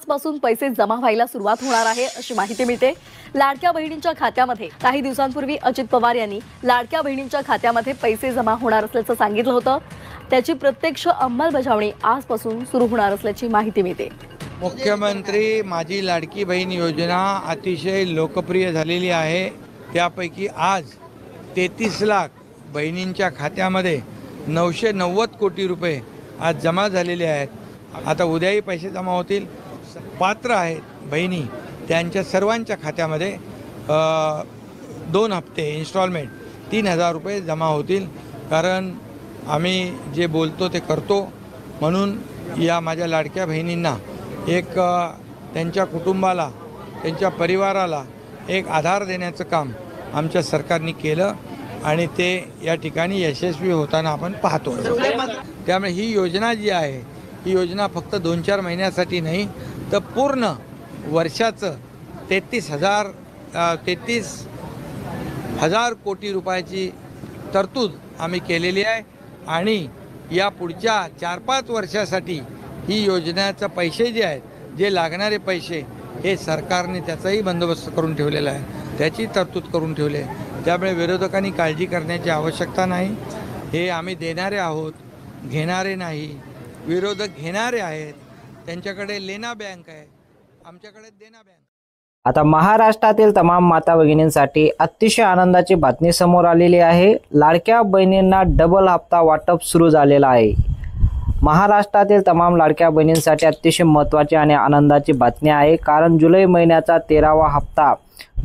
आजपासून पैसे जमा व्हायला सुरुवात होणार आहे अशी माहिती मिळते। लाडक्या बहिणींच्या खात्यामध्ये काही दिवसांपूर्वी अजित पवार यांनी लाडक्या बहिणींच्या खात्यामध्ये पैसे जमा होणार असल्याचं सांगितलं होतं। त्याची प्रत्यक्ष अंमलबजावणी आजपासून सुरू होणार असल्याची माहिती मिळते। मुख्यमंत्री माझी लाडकी बहीण योजना अतिशय लोकप्रिय झालेली आहे। त्यापैकी आज 33 लाख बहिणींच्या खात्यामध्ये 990 कोटी रुपये आज जमा झालेले आहेत। आता उद्याही पैसे जमा होतील। पात्र आहेत बहिणी त्यांच्या सर्वांच्या खात्यामध्ये 2 हप्ते इन्स्टॉलमेंट 3000 रुपये जमा होतील। कारण आम्ही जे बोलतो ते करतो, म्हणून या माझ्या लाडक्या बहिणींना एक त्यांच्या कुटुंबाला त्यांच्या परिवाराला एक आधार देण्याचं काम आमच्या सरकारने केलं आणि ते या ठिकाणी यशस्वी होताना आपण पाहतो। त्यामुळे ही योजना जी आहे ही योजना फक्त 2-4 महिन्यासाठी नाही तर पूर्ण वर्षाचं 33,000 कोटी रुपयाची तरतूद आम्ही केलेली आहे आणि या पुढच्या 4-5 वर्षासाठी ही योजनेचे पैसे जे आहेत, जे लागणारे पैसे हे सरकारने त्याचाही बंदोबस्त करून ठेवलेला आहे, त्याची तरतूद करून ठेवली आहे। त्यामुळे विरोधकांनी काळजी करण्याची आवश्यकता नाही। हे आम्ही देणारे आहोत, घेणारे नाही। विरोधक घेणारे आहेत, त्यांच्याकडे लेना बँक आहे, आमच्याकडे देना बँक। आता महाराष्ट्रातील तमाम माता भगिनींसाठी अतिशय आनंदाची बातमी समोर आलेली आहे। लाडक्या बहिणींना डबल हप्ता वाटप सुरू झालेला आहे। महाराष्ट्रातील तमाम लाडक्या बहिणींसाठी अतिशय महत्त्वाची आणि आनंदाची बातमी आहे, कारण जुलै महिन्याचा 13वा हप्ता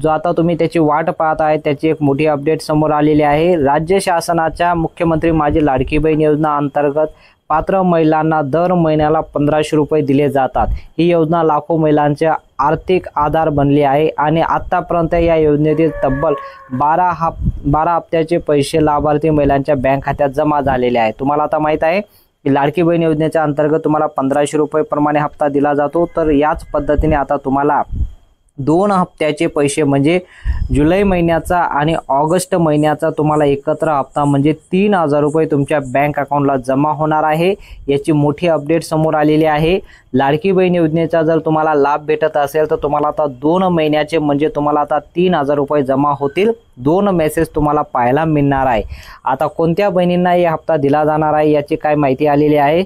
जो आता तुम्ही त्याची वाट पाहत आहे त्याची एक मोठी अपडेट समोर आलेली आहे। राज्य शासनाच्या मुख्यमंत्री माझी लाडकी बहीण योजना अंतर्गत पात्र महिलांना दर महिन्याला 1500 रुपये दिले जातात। ही योजना लाखो महिलांच्या आर्थिक आधार बनली आहे आणि आतापर्यंत या योजनेतील तब्बल 12 हप्त्याचे पैसे लाभार्थी महिलांच्या बँक खात्यात जमा झालेले आहेत। तुम्हाला आता माहित आहे की लाडकी बहीण योजनेच्या अंतर्गत तुम्हाला 1500 रुपये प्रमाणे हप्ता दिला जातो। तर याच पद्धतीने आता तुम्हाला 2 हप्त्याचे पैसे म्हणजे जुलै महिन्याचा आणि ऑगस्ट महिन्याचा तुम्हाला एकत्र हप्ता म्हणजे 3000 रुपये तुमच्या बँक अकाउंटला जमा होणार आहे। याची मोठी अपडेट समोर आलेली आहे। लाडकी बहीण योजनेचा जर तुम्हाला लाभ भेटत असेल तर तुम्हाला आता 2 महिन्याचे म्हणजे तुम्हाला आता 3000 रुपये जमा होतील। 2 मेसेज तुम्हाला पाहायला मिळणार आहे। आता कोणत्या बहिणींना हे हप्ता दिला जाणार आहे याची काय माहिती आलेली आहे,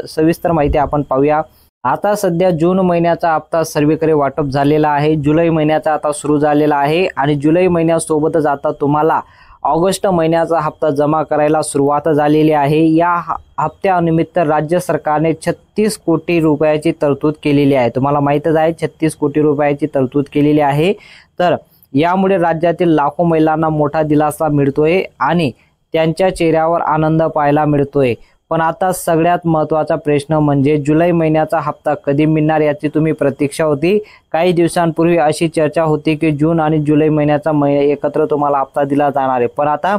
सविस्तर माहिती आपण पाहूया। आता सध्या जून महिन्याचा हप्ता सर्वेकडे वाटप झालेला आहे। जुलै महिन्याचा आता सुरू झालेला आहे आणि जुलै महिन्यासोबतच आता तुम्हाला ऑगस्ट महिन्याचा हप्ता जमा करायला सुरुवात झालेली आहे। या हप्त्यानिमित्त राज्य सरकारने 36 कोटी रुपयाची तरतूद केलेली आहे। तुम्हाला माहितच आहे 36 कोटी रुपयाची तरतूद केलेली आहे। तर यामुळे राज्यातील लाखो महिलांना मोठा दिलासा मिळतोय आणि त्यांच्या चेहऱ्यावर आनंद पाहायला मिळतोय। पण आता सगळ्यात महत्त्वाचा प्रश्न म्हणजे जुलै महिन्याचा हप्ता कधी मिळणार याची तुम्ही प्रतीक्षा होती। काही दिवसांपूर्वी अशी चर्चा होती की जून आणि जुलै महिन्याचा एकत्र तुम्हाला हप्ता दिला जाणार आहे, पण आता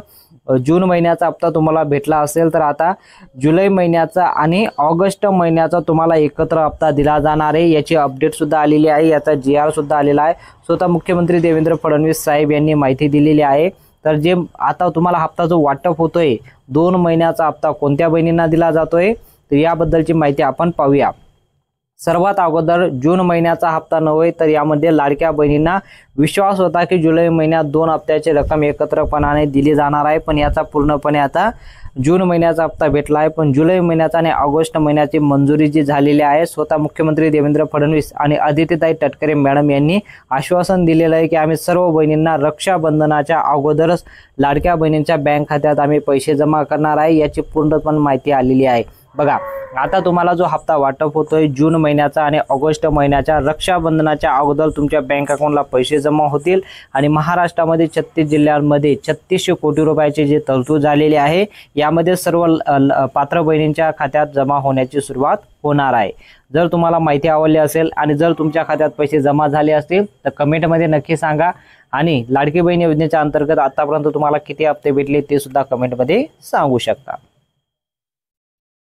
जून महिन्याचा हप्ता तुम्हाला भेटला असेल तर आता जुलै महिन्याचा आणि ऑगस्ट महिन्याचा तुम्हाला एकत्र हप्ता दिला जाणार आहे। याची अपडेट सुद्धा आलेली आहे, याचा GR सुद्धा आलेला आहे। स्वतः मुख्यमंत्री देवेंद्र फडणवीस साहेब यांनी माहिती दिलेली आहे। तर जे आता तुम्हाला हप्ता जो वाटप होतोय 2 महिन्याचा हप्ता कोणत्या बहिणींना दिला जातोय तर याबद्दलची माहिती आपण पाहूया। सर्वात अगोदर जून महिन्याचा हप्ता नव्हे तर यामध्ये लाडक्या बहिणींना विश्वास होता की जुलै महिन्यात 2 हप्त्याची रक्कम एकत्रपणाने दिली जाणार आहे, पण याचा पूर्णपणे आता जून महिन्याचा हप्ता भेटला आहे। पण जुलै महिन्याचा आणि ऑगस्ट महिन्याची मंजुरी जी झालेली आहे, स्वतः मुख्यमंत्री देवेंद्र फडणवीस आणि अदितीताई तटकरे मॅडम यांनी आश्वासन दिलेलं आहे की आम्ही सर्व बहिणींना रक्षाबंधनाच्या अगोदरच लाडक्या बहिणींच्या बँक खात्यात आम्ही पैसे जमा करणार आहे। याची पूर्णपणे माहिती आलेली आहे। बघा आता तुम्हाला जो हप्ता वाटप होतोय जून महिन्याचा आणि ऑगस्ट महिन्याच्या रक्षाबंधनाच्या अगोदर तुमच्या बँक अकाउंटला पैसे जमा होतील आणि महाराष्ट्रामध्ये 36 जिल्ह्यांमध्ये 3600 कोटी रुपयाची जी तरतूद झालेली आहे यामध्ये सर्व पात्र बहिणींच्या खात्यात जमा होण्याची सुरुवात होणार आहे। जर तुम्हाला माहिती आवडली असेल आणि जर तुमच्या खात्यात पैसे जमा झाले असतील तर कमेंटमध्ये नक्की सांगा आणि लाडकी बहीण योजनेच्या अंतर्गत आतापर्यंत तुम्हाला किती हप्ते भेटले ते सुद्धा कमेंटमध्ये सांगू शकता।